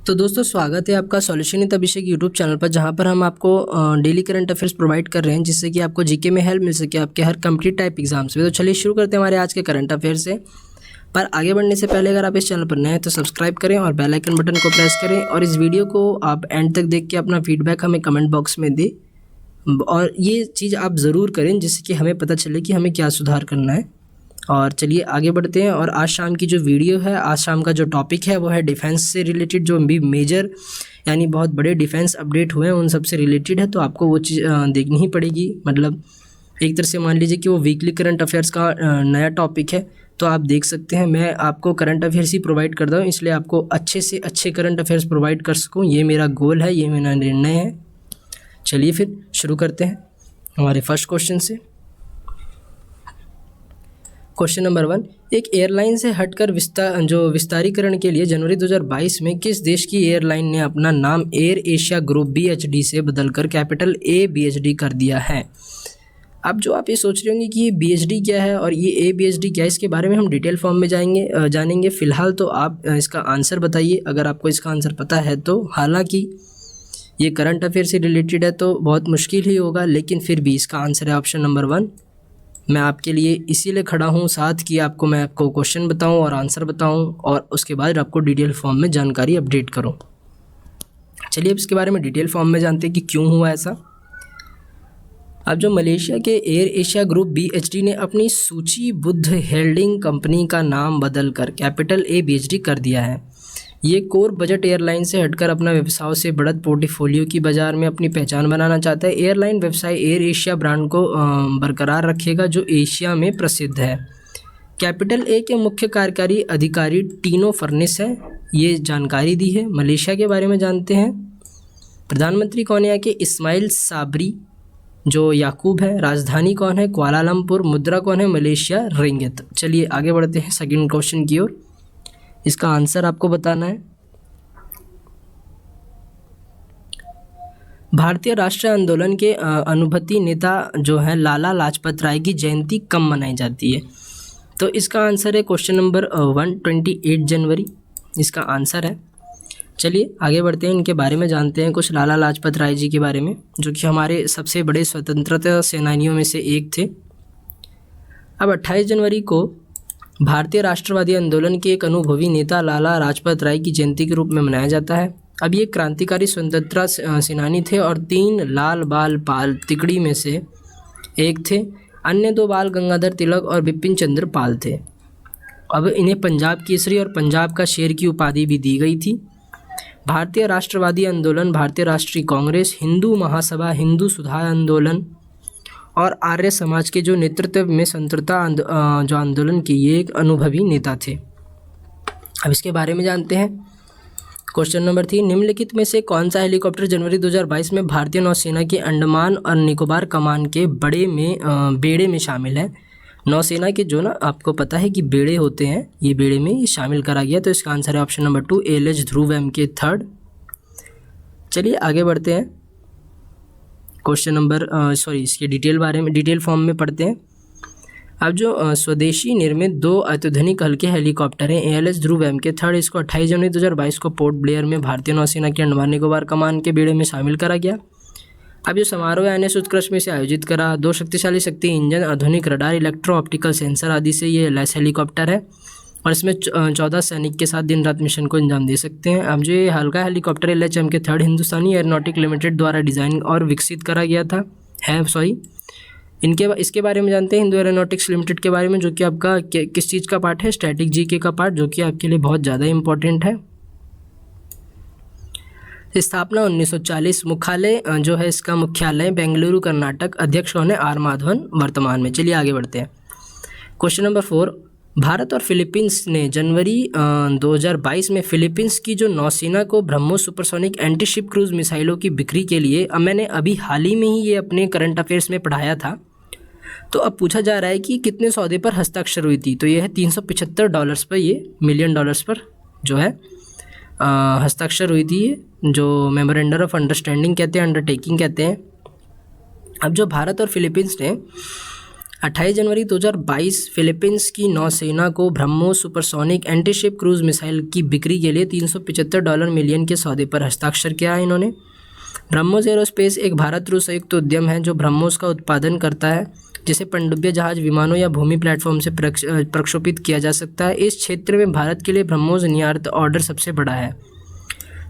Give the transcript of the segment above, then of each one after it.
तो दोस्तों स्वागत है आपका solution with Abhishek YouTube channel पर, जहां पर हम आपको डेली करंट अफेयर्स प्रोवाइड कर रहे हैं जिससे कि आपको जीके में हेल्प मिल सके आपके हर कंप्लीट टाइप एग्जाम्स में। तो चलिए शुरू करते हैं हमारे आज के करंट अफेयर्स से। पर आगे बढ़ने से पहले अगर आप इस चैनल पर नए हैं तो सब्सक्राइब करें और बेल आइकन बटन को प्रेस करें और इस वीडियो को आप एंड तक देख के अपना फीडबैक हमें कमेंट बॉक्स में दें। और ये चीज़ आप ज़रूर करें जिससे कि हमें पता चले कि हमें क्या सुधार करना है। और चलिए आगे बढ़ते हैं। और आज शाम की जो वीडियो है, आज शाम का जो टॉपिक है वो है डिफेंस से रिलेटेड, जो भी मेजर यानी बहुत बड़े डिफेंस अपडेट हुए हैं उन सब से रिलेटेड है। तो आपको वो चीज़ देखनी ही पड़ेगी। मतलब एक तरह से मान लीजिए कि वो वीकली करंट अफेयर्स का नया टॉपिक है, तो आप देख सकते हैं। मैं आपको करंट अफेयर्स ही प्रोवाइड करता हूँ, इसलिए आपको अच्छे से अच्छे करंट अफेयर्स प्रोवाइड कर सकूँ, ये मेरा गोल है, ये मेरा निर्णय है। चलिए फिर शुरू करते हैं हमारे फर्स्ट क्वेश्चन से। क्वेश्चन नंबर 1, एक एयरलाइन से हटकर विस्तारीकरण के लिए जनवरी 2022 में किस देश की एयरलाइन ने अपना नाम एयर एशिया ग्रुप BHD से बदलकर कैपिटल ABHD कर दिया है? अब जो आप ये सोच रहे होंगे कि ये BHD क्या है और ये ABHD क्या है, इसके बारे में हम डिटेल फॉर्म में जानेंगे। फ़िलहाल तो आप इसका आंसर बताइए अगर आपको इसका आंसर पता है तो। हालांकि ये करंट अफेयर से रिलेटेड है तो बहुत मुश्किल ही होगा, लेकिन फिर भी इसका आंसर है ऑप्शन नंबर 1। मैं आपके लिए इसीलिए खड़ा हूँ साथ कि मैं आपको क्वेश्चन बताऊँ और आंसर बताऊँ और उसके बाद आपको डिटेल फॉर्म में जानकारी अपडेट करूँ। चलिए अब इसके बारे में डिटेल फॉर्म में जानते हैं कि क्यों हुआ ऐसा। अब जो मलेशिया के एयर एशिया ग्रुप BHD ने अपनी सूचीबद्ध होल्डिंग कंपनी का नाम बदलकर कैपिटल ABHD कर दिया है। ये कोर बजट एयरलाइन से हटकर अपना व्यवसाय से बढ़त पोर्टफोलियो की बाजार में अपनी पहचान बनाना चाहता है। एयरलाइन व्यवसाय एयर एशिया ब्रांड को बरकरार रखेगा जो एशिया में प्रसिद्ध है। कैपिटल A के मुख्य कार्यकारी अधिकारी टीनो फर्निस है, ये जानकारी दी है। मलेशिया के बारे में जानते हैं। प्रधानमंत्री कौन है यहाँ के? इस्माइल साबरी जो याकूब है। राजधानी कौन है? कुआलालंपुर। मुद्रा कौन है? मलेशिया रिंगित। चलिए आगे बढ़ते हैं सेकंड क्वेश्चन की ओर। इसका आंसर आपको बताना है। भारतीय राष्ट्रीय आंदोलन के अनुभवी नेता जो है लाला लाजपत राय की जयंती कब मनाई जाती है? तो इसका आंसर है क्वेश्चन नंबर 128 जनवरी इसका आंसर है। चलिए आगे बढ़ते हैं, इनके बारे में जानते हैं कुछ। लाला लाजपत राय जी के बारे में, जो कि हमारे सबसे बड़े स्वतंत्रता सेनानियों में से एक थे। अब 28 जनवरी को भारतीय राष्ट्रवादी आंदोलन के एक अनुभवी नेता लाला लाजपत राय की जयंती के रूप में मनाया जाता है। अब ये क्रांतिकारी स्वतंत्रता सेनानी थे और 3 लाल बाल पाल तिकड़ी में से एक थे। अन्य 2 बाल गंगाधर तिलक और बिपिन चंद्र पाल थे। अब इन्हें पंजाब केसरी और पंजाब का शेर की उपाधि भी दी गई थी। भारतीय राष्ट्रवादी आंदोलन, भारतीय राष्ट्रीय कांग्रेस, हिंदू महासभा, हिंदू सुधार आंदोलन और आर्य समाज के जो नेतृत्व में स्वतंत्रता जो आंदोलन की ये एक अनुभवी नेता थे। अब इसके बारे में जानते हैं। क्वेश्चन नंबर 3, निम्नलिखित में से कौन सा हेलीकॉप्टर जनवरी 2022 में भारतीय नौसेना के अंडमान और निकोबार कमान के बेड़े में शामिल है? नौसेना के जो आपको पता है कि बेड़े होते हैं, ये बेड़े में ये शामिल करा गया। तो इसका आंसर है ऑप्शन नंबर 2 ALH ध्रुव MK 3। चलिए आगे बढ़ते हैं। क्वेश्चन नंबर इसके डिटेल फॉर्म में पढ़ते हैं। अब जो स्वदेशी निर्मित 2 अत्याधुनिक हल्के हेलीकॉप्टर हैं ALH ध्रुव MK 3, इसको 28 जनवरी 2022 को पोर्ट ब्लेयर में भारतीय नौसेना के अंडमान निकोबार कमान के बेड़े में शामिल करा गया। अब जो समारोह NS उत्कृष्ट में से आयोजित करा, 2 शक्तिशाली शक्ति इंजन, आधुनिक रडार, इलेक्ट्रो ऑप्टिकल सेंसर आदि से ये लैस हेलीकॉप्टर है और इसमें 14 सैनिक के साथ दिन रात मिशन को अंजाम दे सकते हैं। अब जो ये हल्का हेलीकॉप्टर LH MK 3 हिंदुस्तानी एयरोनॉटिक लिमिटेड द्वारा डिज़ाइन और विकसित करा गया था इसके बारे में जानते हैं। हिंदू एरोनॉटिक्स लिमिटेड के बारे में, जो कि आपका किस चीज़ का पार्ट है? स्टैटिक GK का पार्ट, जो कि आपके लिए बहुत ज़्यादा इंपॉर्टेंट है। स्थापना 1940। मुख्यालय जो है इसका मुख्यालय बेंगलुरु कर्नाटक। अध्यक्ष कौन है? R माधवन वर्तमान में। चलिए आगे बढ़ते हैं। क्वेश्चन नंबर 4, भारत और फिलीपींस ने जनवरी 2022 में फिलीपींस की जो नौसेना को ब्रह्मोस सुपरसोनिक एंटीशिप क्रूज मिसाइलों की बिक्री के लिए, अब मैंने अभी हाल ही में ही ये अपने करंट अफेयर्स में पढ़ाया था, तो अब पूछा जा रहा है कि कितने सौदे पर हस्ताक्षर हुई थी। तो ये है $375 पर, ये मिलियन डॉलर्स पर जो है हस्ताक्षर हुई थी, ये जो मेमोरेंडम ऑफ अंडरस्टैंडिंग कहते हैं, अंडरटेकिंग कहते हैं। अब जो भारत और फिलीपींस ने 28 जनवरी 2022 फिलीपींस की नौसेना को BrahMos supersonic antiship cruise missile की बिक्री के लिए $375 मिलियन के सौदे पर हस्ताक्षर किया है इन्होंने। ब्रह्मोस एरोस्पेस एक भारत रूस संयुक्त उद्यम है जो ब्रह्मोस का उत्पादन करता है, जिसे पनडुब्बी जहाज, विमानों या भूमि प्लेटफॉर्म से प्रक्षेपित किया जा सकता है। इस क्षेत्र में भारत के लिए ब्रह्मोस निर्यात ऑर्डर सबसे बड़ा है।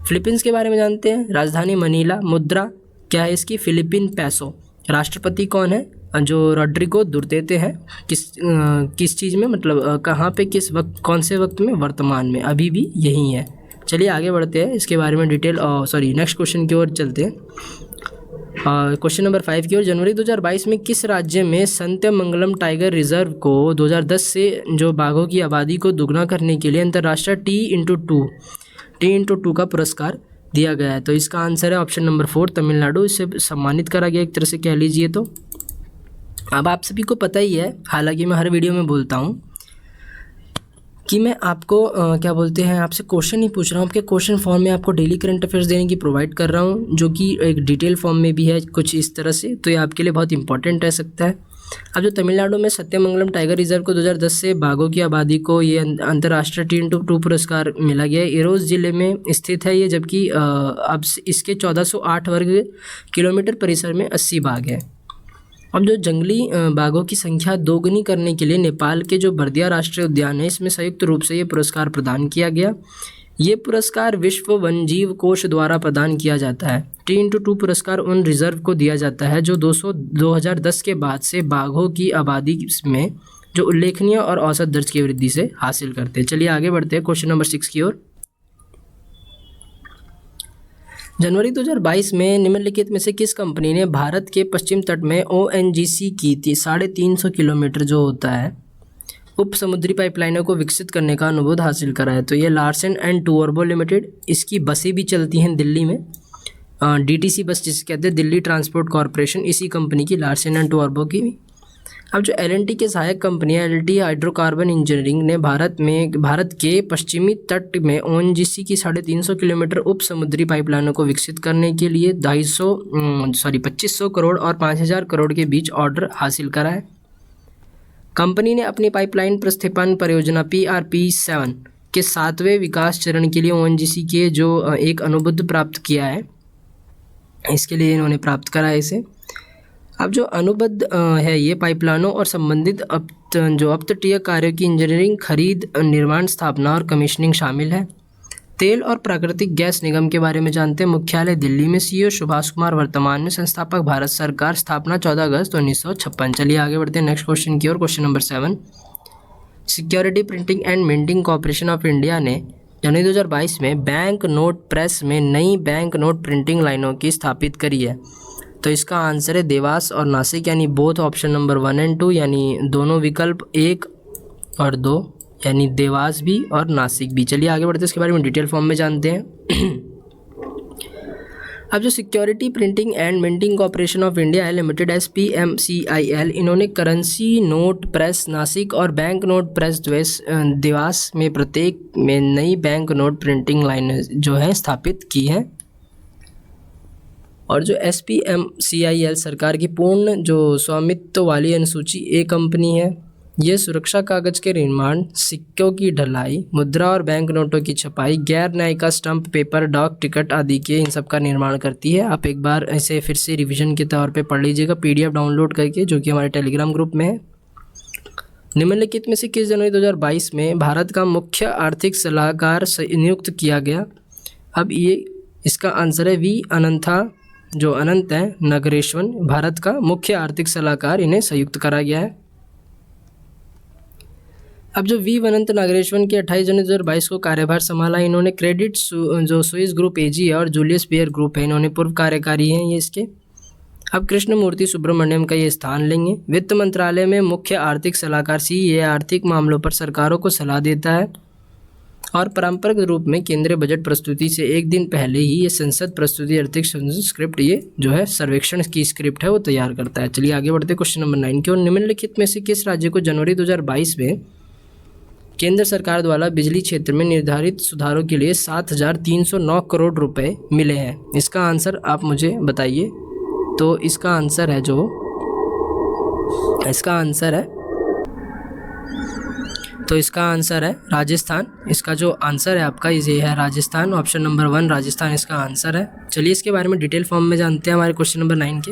फिलीपींस के बारे में जानते हैं। राजधानी मनीला। मुद्रा क्या है इसकी? फिलीपीन पैसो। राष्ट्रपति कौन है? जो रोड्रिगो दुर्तेते हैं। किस चीज़ में, मतलब कहाँ पे, किस वक्त, कौन से वक्त में? वर्तमान में, अभी भी यही है। चलिए आगे बढ़ते हैं, इसके बारे में डिटेल नेक्स्ट क्वेश्चन की ओर चलते हैं। क्वेश्चन नंबर 5 की ओर। जनवरी 2022 में किस राज्य में सत्यमंगलम टाइगर रिजर्व को 2010 से जो बाघों की आबादी को दुगना करने के लिए अंतर्राष्ट्रीय T x2 का पुरस्कार दिया गया है? तो इसका आंसर है ऑप्शन नंबर 4 तमिलनाडु। इसे सम्मानित करा गया एक तरह से कह लीजिए। तो अब आप सभी को पता ही है, हालांकि मैं हर वीडियो में बोलता हूँ कि मैं आपको क्या बोलते हैं, आपसे क्वेश्चन नहीं पूछ रहा हूँ, आपके क्वेश्चन फॉर्म में आपको डेली करंट अफेयर्स देने की प्रोवाइड कर रहा हूँ, जो कि एक डिटेल फॉर्म में भी है कुछ इस तरह से। तो ये आपके लिए बहुत इंपॉर्टेंट रह सकता है। अब जो तमिलनाडु में सत्यमंगलम टाइगर रिजर्व को 2010 से बाघों की आबादी को ये अंतर्राष्ट्रीय T x2 पुरस्कार मिला गया है। इरोज जिले में स्थित है ये, जबकि अब इसके 1408 वर्ग किलोमीटर परिसर में 80 बाघ हैं। अब जो जंगली बाघों की संख्या दोगुनी करने के लिए नेपाल के जो बर्दिया राष्ट्रीय उद्यान है, इसमें संयुक्त रूप से ये पुरस्कार प्रदान किया गया। ये पुरस्कार विश्व वन्यजीव कोष द्वारा प्रदान किया जाता है। T x2 पुरस्कार उन रिजर्व को दिया जाता है जो 2010 के बाद से बाघों की आबादी में जो उल्लेखनीय और औसत दर्ज की वृद्धि से हासिल करते हैं। चलिए आगे बढ़ते हैं क्वेश्चन नंबर 6 की ओर। जनवरी 2022 में निम्नलिखित में से किस कंपनी ने भारत के पश्चिम तट में ONGC की 350 किलोमीटर जो होता है उप समुद्री पाइपलाइनों को विकसित करने का अनुबंध हासिल करा है? तो ये लार्सन एंड टूवर्बो लिमिटेड। इसकी बसें भी चलती हैं दिल्ली में, DTC बस जिसे कहते हैं, दिल्ली ट्रांसपोर्ट कॉरपोरेशन, इसी कंपनी की, लार्सन एंड टूवर्बो की। अब जो L&T के सहायक कंपनी है L&T हाइड्रोकार्बन इंजीनियरिंग ने भारत के पश्चिमी तट में ONGC की 350 किलोमीटर उप समुद्री पाइपलाइनों को विकसित करने के लिए 2500 करोड़ और 5000 करोड़ के बीच ऑर्डर हासिल करा है। कंपनी ने अपनी पाइपलाइन प्रक्षेपण परियोजना PRP-7 के 7वें विकास चरण के लिए ONGC के जो एक अनुबंध प्राप्त किया है, इसके लिए इन्होंने प्राप्त करा है इसे। अब जो अनुबंध है ये पाइपलाइनों और संबंधित अपतटीय कार्यों की इंजीनियरिंग, खरीद, निर्माण, स्थापना और कमीशनिंग शामिल है। तेल और प्राकृतिक गैस निगम के बारे में जानते हैं। मुख्यालय दिल्ली में। CEO सुभाष कुमार, वर्तमान में संस्थापक भारत सरकार, स्थापना 14 अगस्त 1956। चलिए आगे बढ़ते हैं नेक्स्ट क्वेश्चन की ओर। Question number 7। Security printing and minting corporation of India ने जनवरी 2022 में बैंक नोट प्रेस में नई बैंक नोट प्रिंटिंग लाइनों की स्थापित करी है? तो इसका आंसर है देवास और नासिक, यानी बोथ ऑप्शन नंबर 1 और 2, यानी दोनों विकल्प 1 और 2, यानी देवास भी और नासिक भी। चलिए आगे बढ़ते हैं, इसके बारे में डिटेल फॉर्म में जानते हैं। अब जो security printing and minting corporation of India limited SPMCIL, इन्होंने करेंसी नोट प्रेस नासिक और बैंक नोट प्रेस देवास में प्रत्येक में नई बैंक नोट प्रिंटिंग लाइन जो है स्थापित की है। और जो SPMCIL सरकार की पूर्ण जो स्वामित्व वाली अनुसूची A कंपनी है, ये सुरक्षा कागज के निर्माण, सिक्कों की ढलाई, मुद्रा और बैंक नोटों की छपाई, गैर न्यायिक स्टंप पेपर, डाक टिकट आदि के इन सब का निर्माण करती है। आप एक बार ऐसे फिर से रिवीजन के तौर पे पढ़ लीजिएगा PDF डाउनलोड करके, जो कि हमारे टेलीग्राम ग्रुप में है। निम्नलिखित में से किस जनवरी 2022 में भारत का मुख्य आर्थिक सलाहकार नियुक्त किया गया? अब ये इसका आंसर है V अनंथा, जो अनंत है नगरेश्वन, भारत का मुख्य आर्थिक सलाहकार, इन्हें संयुक्त करा गया है। अब जो V अनंत नागरेश्वन के 28 जनवरी 2022 को कार्यभार संभाला, इन्होंने क्रेडिट जो स्विस ग्रुप AG है और जूलियस बेयर ग्रुप है, इन्होंने पूर्व कार्यकारी हैं ये इसके। अब कृष्णमूर्ति सुब्रमण्यम का ये स्थान लेंगे। वित्त मंत्रालय में मुख्य आर्थिक सलाहकार C, ये आर्थिक मामलों पर सरकारों को सलाह देता है और पारंपरिक रूप में केंद्रीय बजट प्रस्तुति से एक दिन पहले ही ये संसद प्रस्तुति आर्थिक स्क्रिप्ट, ये जो है सर्वेक्षण की स्क्रिप्ट है, वो तैयार करता है। चलिए आगे बढ़ते क्वेश्चन नंबर 9 की ओर। निम्नलिखित में से किस राज्य को जनवरी 2022 में केंद्र सरकार द्वारा बिजली क्षेत्र में निर्धारित सुधारों के लिए 7,309 करोड़ रुपए मिले हैं? इसका आंसर आप मुझे बताइए। तो इसका आंसर है जो इसका आंसर है, तो इसका आंसर है राजस्थान। इसका जो आंसर है आपका ये है राजस्थान। ऑप्शन नंबर 1 राजस्थान इसका आंसर है। चलिए इसके बारे में डिटेल फॉर्म में जानते हैं हमारे क्वेश्चन नंबर 9 के।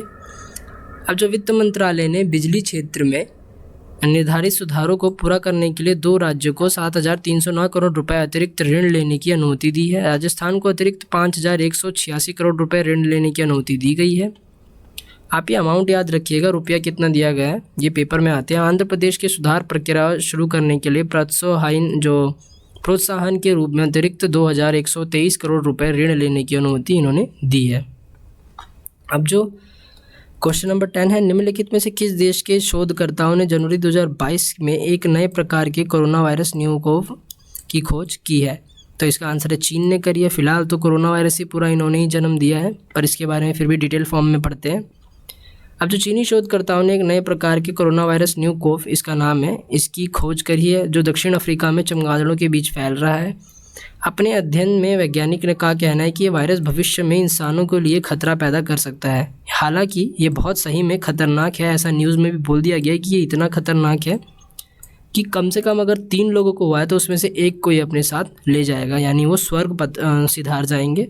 अब जो वित्त मंत्रालय ने बिजली क्षेत्र में निर्धारित सुधारों को पूरा करने के लिए 2 राज्यों को 7,309 करोड़ रुपए अतिरिक्त ऋण लेने की अनुमति दी है। राजस्थान को अतिरिक्त 5,186 करोड़ रुपए ऋण लेने की अनुमति दी गई है। आप ये अमाउंट याद रखिएगा, रुपया कितना दिया गया है, ये पेपर में आते हैं। आंध्र प्रदेश की सुधार प्रक्रिया शुरू करने के लिए प्रोत्साहन के रूप में अतिरिक्त 2,123 करोड़ रुपए ऋण लेने की अनुमति इन्होंने दी है। अब जो क्वेश्चन नंबर 10 है, निम्नलिखित में से किस देश के शोधकर्ताओं ने जनवरी 2022 में एक नए प्रकार के कोरोना वायरस न्यूकोव की खोज की है? तो इसका आंसर है चीन ने करी है। फिलहाल तो कोरोना वायरस ही पूरा इन्होंने ही जन्म दिया है, पर इसके बारे में फिर भी डिटेल फॉर्म में पढ़ते हैं। अब जो चीनी शोधकर्ताओं ने एक नए प्रकार के कोरोना वायरस न्यूकोव इसका नाम है, इसकी खोज करी है, जो दक्षिण अफ्रीका में चमगादड़ों के बीच फैल रहा है। अपने अध्ययन में वैज्ञानिक ने कहा कहना है कि ये वायरस भविष्य में इंसानों के लिए खतरा पैदा कर सकता है। हालांकि ये बहुत सही में खतरनाक है। ऐसा न्यूज़ में भी बोल दिया गया है कि ये इतना खतरनाक है कि कम से कम अगर 3 लोगों को हुआ है तो उसमें से एक को ये अपने साथ ले जाएगा, यानी वो स्वर्ग सिधार जाएंगे।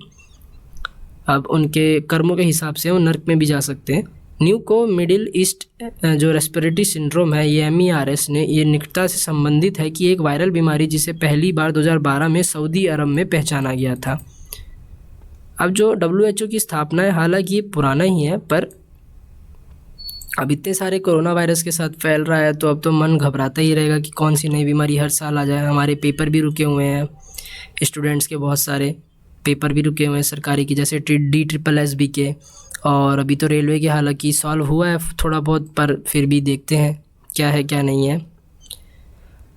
अब उनके कर्मों के हिसाब से वो नर्क में भी जा सकते हैं। न्यूको मिडिल ईस्ट जो रेस्पिरेटरी सिंड्रोम है, ये MERS ने ये निकटता से संबंधित है कि एक वायरल बीमारी जिसे पहली बार 2012 में सऊदी अरब में पहचाना गया था। अब जो WHO की स्थापना है, हालांकि ये पुराना ही है, पर अब इतने सारे कोरोना वायरस के साथ फैल रहा है तो अब तो मन घबराता ही रहेगा कि कौन सी नई बीमारी हर साल आ जाए। हमारे पेपर भी रुके हुए हैं, स्टूडेंट्स के बहुत सारे पेपर भी रुके हुए हैं सरकारी की, जैसे DSSB के, और अभी तो रेलवे के हालांकि सॉल्व हुआ है थोड़ा बहुत, पर फिर भी देखते हैं क्या है क्या नहीं है।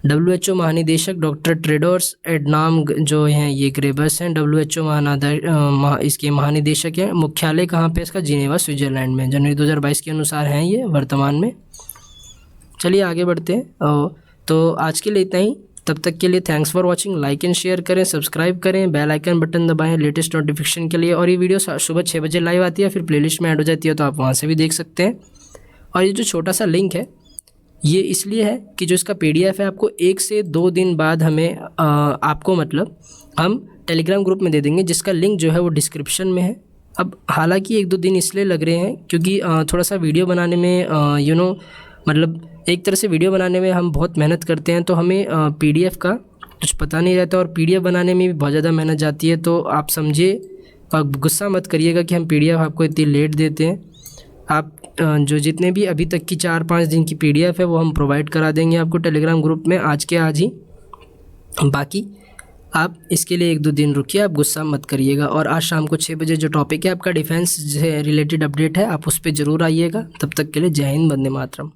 WHO महानिदेशक डॉक्टर टेड्रोस एडनाम जो हैं ये ग्रेबस हैं, WHO इसके महानिदेशक हैं। मुख्यालय कहाँ पे इसका? जिनेवा स्विट्ज़रलैंड में। जनवरी 2022 के अनुसार हैं ये वर्तमान में। चलिए आगे बढ़ते हैं। तो आज के लिए इतना ही। तब तक के लिए thanks for watching. Like and share करें, सब्सक्राइब करें, बेल आइकन बटन दबाएं लेटेस्ट नोटिफिकेशन के लिए। और ये वीडियो सुबह 6 बजे लाइव आती है, फिर प्लेलिस्ट में ऐड हो जाती है, तो आप वहाँ से भी देख सकते हैं। और ये जो छोटा सा लिंक है ये इसलिए है कि जो इसका PDF है आपको 1 से 2 दिन बाद हमें आपको मतलब हम टेलीग्राम ग्रुप में दे देंगे, जिसका लिंक जो है वो डिस्क्रिप्शन में है। अब हालांकि 1-2 दिन इसलिए लग रहे हैं क्योंकि थोड़ा सा वीडियो बनाने में मतलब एक तरह से वीडियो बनाने में हम बहुत मेहनत करते हैं, तो हमें PDF का कुछ पता नहीं रहता, और PDF बनाने में भी बहुत ज़्यादा मेहनत जाती है। तो आप समझिए, गुस्सा मत करिएगा कि हम PDF आपको इतनी लेट देते हैं। आप जो जितने भी अभी तक की 4-5 दिन की PDF है वो हम प्रोवाइड करा देंगे आपको टेलीग्राम ग्रुप में आज के आज ही। बाकी आप इसके लिए 1-2 दिन रुकिए, आप गुस्सा मत करिएगा। और आज शाम को 6 बजे जो टॉपिक है आपका डिफेंस से रिलेटेड अपडेट है, आप उस पर ज़रूर आइएगा। तब तक के लिए जय हिंद, वंदे मातरम।